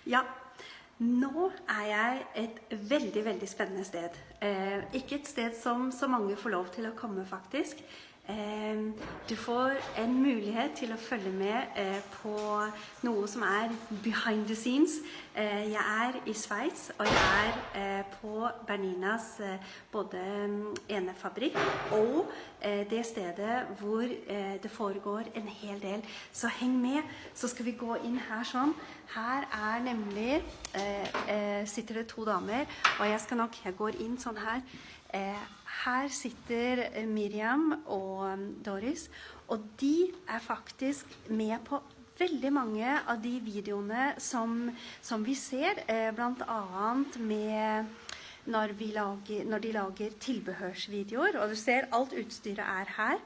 Ja, nå jeg et veldig, veldig spennende sted. Ikke et sted som så mange får lov til å komme faktisk. Du får en mulighet til å følge med på noe som behind the scenes. Jeg i Sveits, og jeg på Berninas både ene fabrikk og det stedet hvor det foregår en hel del. Så heng med, så skal vi gå inn her sånn. Her nemlig, sitter det to damer, og jeg går inn sånn her. Her sitter Miriam og Doris, og de faktisk med på veldig mange av de videoene som vi ser, blant annet med når de lager tilbehørsvideoer, og du ser alt utstyret her.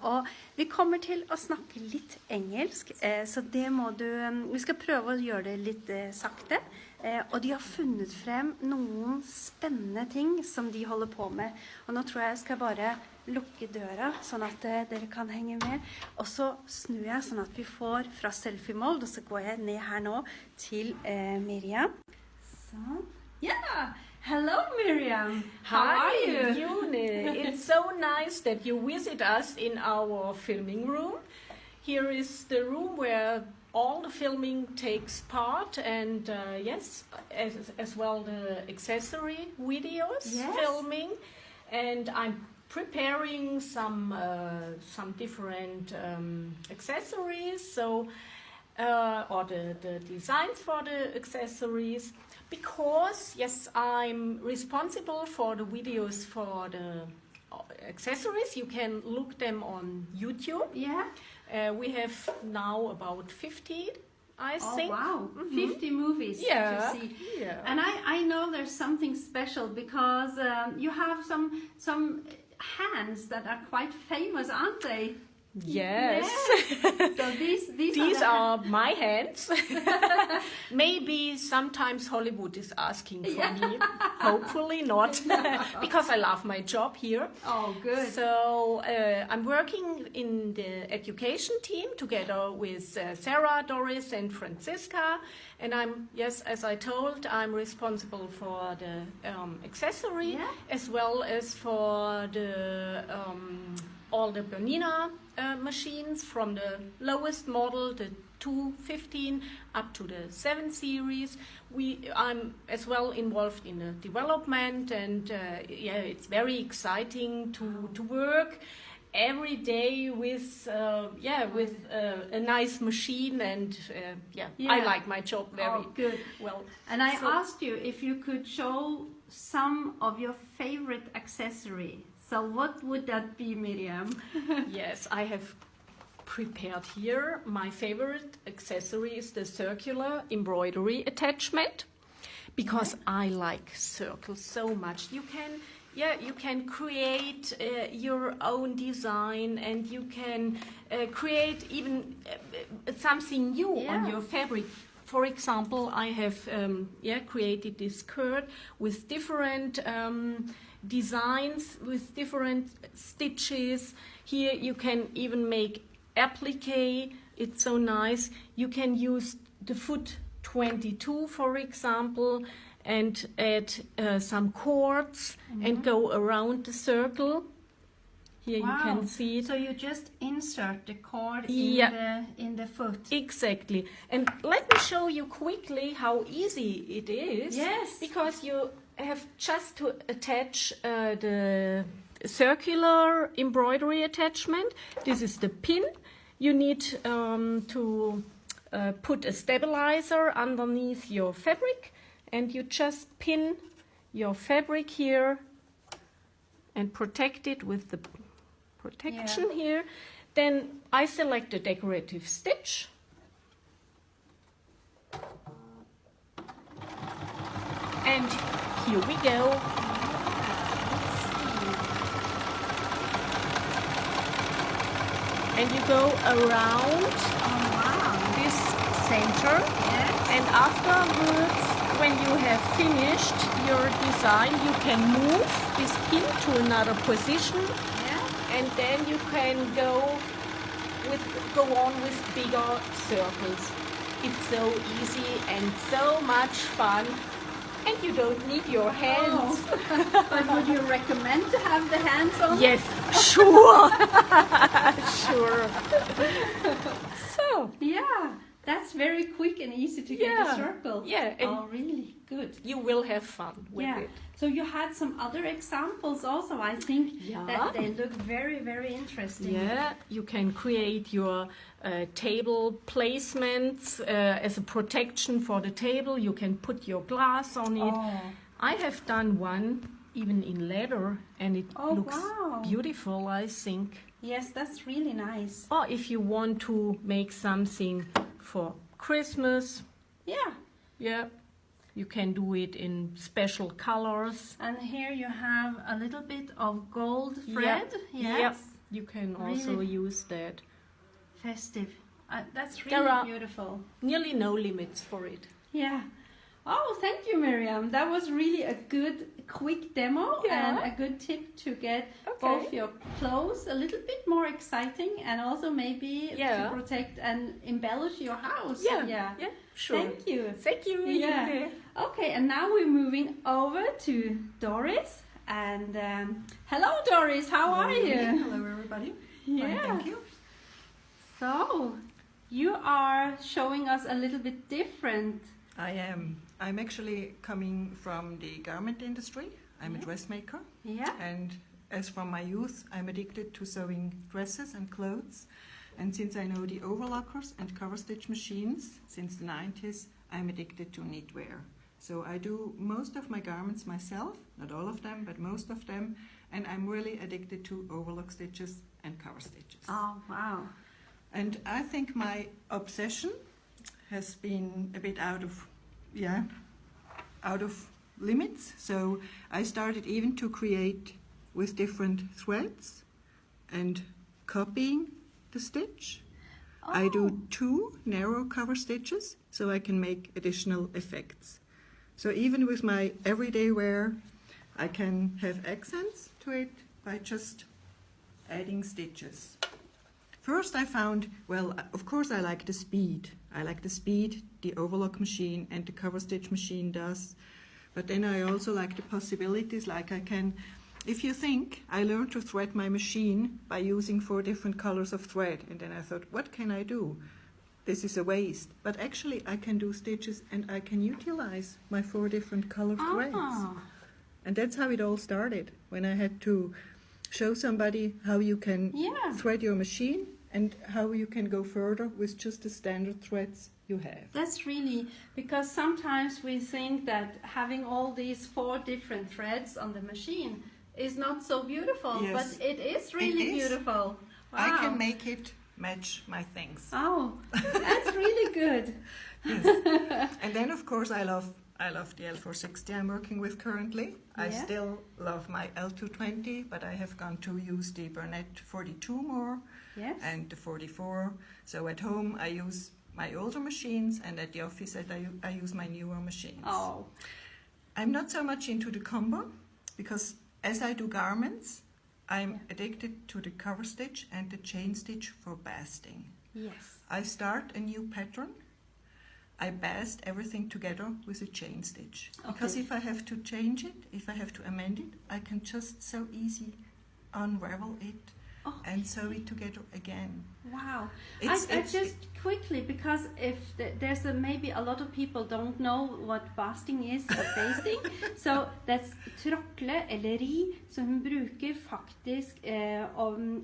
Og vi kommer til å snakke litt engelsk, så det vi skal prøve å gjøre det litt sakte. Og de har funnet frem noen spennende ting som de holder på med. Og nå tror jeg skal bare lukke døra, sånn at dere kan henge med. Og så snur jeg sånn at vi får fra selfie-mode, og så går jeg ned her nå til Miriam. Sånn. Ja! Hello, Miriam. How are you? June. It's so nice that you visit us in our filming room. Here is the room where all the filming takes part, and yes, as well the accessory videos filming. And I'm preparing some different accessories, so or the designs for the accessories. Because, yes, I'm responsible for the videos for the accessories. You can look them on YouTube. Yeah. We have now about 50, I think. Oh, wow. 50 movies to see. Yeah. And I know there's something special because you have some hands that are quite famous, aren't they? Yes. So these are my hands. Maybe sometimes Hollywood is asking for me. Hopefully not, because I love my job here. Oh, good. So I'm working in the education team together with Sarah, Doris, and Franziska. And as I told, I'm responsible for the accessory as well as for the all the Bernina machines, from the lowest model, the 215, up to the 7 series. I'm as well involved in the development, and it's very exciting to work every day with a nice machine, and I like my job very good. Well. And I asked you if you could show some of your favorite accessory. So what would that be, Miriam? Yes, I have prepared here. My favorite accessory is the circular embroidery attachment, because I like circles so much. You can create your own design, and you can create even something new on your fabric. For example, I have created this skirt with different designs, with different stitches. Here you can even make applique. It's so nice. You can use the foot 22, for example, and add some cords and go around the circle. Here you can see it. So you just insert the cord in the foot. Exactly. And let me show you quickly how easy it is. Yes. Because you have just to attach the circular embroidery attachment. This is the pin. You need to put a stabilizer underneath your fabric, and you just pin your fabric here and protect it with the protection here. Then I select a decorative stitch. And here we go. And you go around this center. Yes. And afterwards, when you have finished your design, you can move this pin to another position. And then you can go on with bigger circles. It's so easy and so much fun. And you don't need your hands. Oh. But would you recommend to have the hands on? Yes, sure. Sure. So, Yeah, that's very quick and easy to get a circle. Yeah. Oh, really? Good. You will have fun with it. So you had some other examples also, I think, that they look very, very interesting. Yeah, you can create your table placements as a protection for the table. You can put your glass on it. Oh. I have done one even in leather, and it looks wow. beautiful, I think. Yes, that's really nice. Or if you want to make something for Christmas, Yeah. you can do it in special colors. And here you have a little bit of gold thread. Yes. Yes. You can also Really? use that. Festive. That's There really are- beautiful. Nearly no limits for it. Yeah. Oh, thank you, Miriam. That was really a good, quick demo and a good tip to get both your clothes a little bit more exciting and also maybe to protect and embellish your house. Yeah, sure. Thank you. Thank you. Yeah. Okay, and now we're moving over to Doris. And hello, Doris. How are you? Hello, everybody. Yeah. Fine, thank you. So, you are showing us a little bit different. I am. I'm actually coming from the garment industry. I'm a dressmaker. Yeah. And as from my youth, I'm addicted to sewing dresses and clothes. And since I know the overlockers and cover stitch machines since the 90s, I'm addicted to knitwear. So I do most of my garments myself, not all of them, but most of them. And I'm really addicted to overlock stitches and cover stitches. Oh, wow. And I think my obsession has been a bit out of limits. So I started even to create with different threads and copying the stitch. I do 2 narrow cover stitches so I can make additional effects. So even with my everyday wear, I can have accents to it by just adding stitches. First I found, well, of course I like the speed. I like the speed the overlock machine and the cover stitch machine does. But then I also like the possibilities, like I can, if you think, I learned to thread my machine by using 4 different colors of thread. And then I thought, what can I do? This is a waste. But actually I can do stitches and I can utilize my 4 different color threads. And that's how it all started, when I had to show somebody how you can thread your machine and how you can go further with just the standard threads you have. That's really, because sometimes we think that having all these 4 different threads on the machine is not so beautiful, Yes. but it is really beautiful. Wow. I can make it match my things. Oh, that's really good. Yes. And then of course I love the L460 I'm working with currently. I still love my L220, but I have gone to use the Bernina 42 more and the 44. So at home I use my older machines, and at the office I use my newer machines. Oh. I'm not so much into the combo, because as I do garments, I'm addicted to the cover stitch and the chain stitch for basting. Yes. I start a new pattern, I bast everything together with a chain stitch. Because if I have to change it, if I have to amend it, I can just so easy unravel it and sew it together again. Wow. I just quickly, because if there's maybe a lot of people don't know what basting is, or basting. So that's tråkle eller ri, så hun bruker faktisk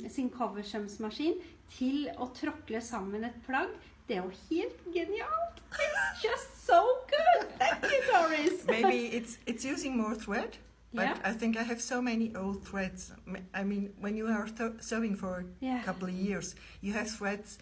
sin coversømsmaskin til å tråkle sammen et plagg. Det er jo helt genialt. It's just so good. Thank you, Doris. Maybe it's using more thread, but I think I have so many old threads. I mean, when you are sewing for a couple of years, you have threads,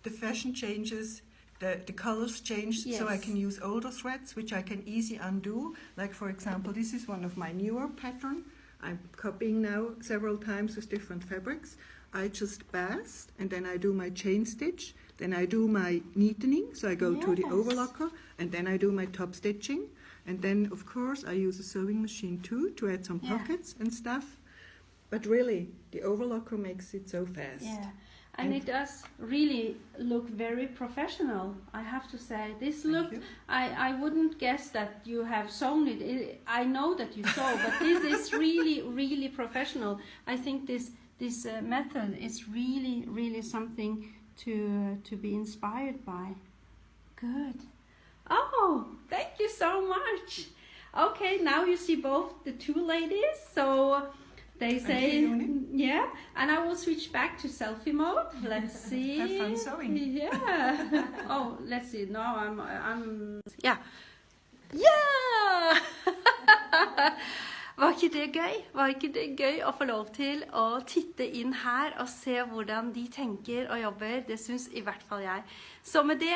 the fashion changes, the colors change, so I can use older threads, which I can easily undo. Like, for example, this is one of my newer pattern. I'm copying now several times with different fabrics. I just bast, and then I do my chain stitch. Then I do my neatening, so I go to the overlocker, and then I do my top stitching. And then, of course, I use a sewing machine too to add some pockets and stuff. But really, the overlocker makes it so fast. Yeah, And it does really look very professional, I have to say. This look, I wouldn't guess that you have sewn it. I know that you sew, but this is really, really professional. I think this method is really, really something to be inspired by. Good. Oh, thank you so much. Okay, now you see both the two ladies, so they say, yeah, and I will switch back to selfie mode. Let's see. Have fun sewing. Yeah. Oh, let's see. Now I'm yeah. Yeah! Var ikke det gøy? Var ikke det gøy å få lov til å titte inn her og se hvordan de tenker og jobber? Det synes i hvert fall jeg. Så med det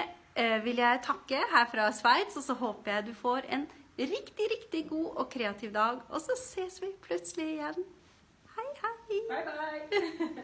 vil jeg takke her fra Sveits, og så håper jeg du får en riktig, riktig god og kreativ dag. Og så ses vi plutselig igjen. Hei, hei! Bye, bye!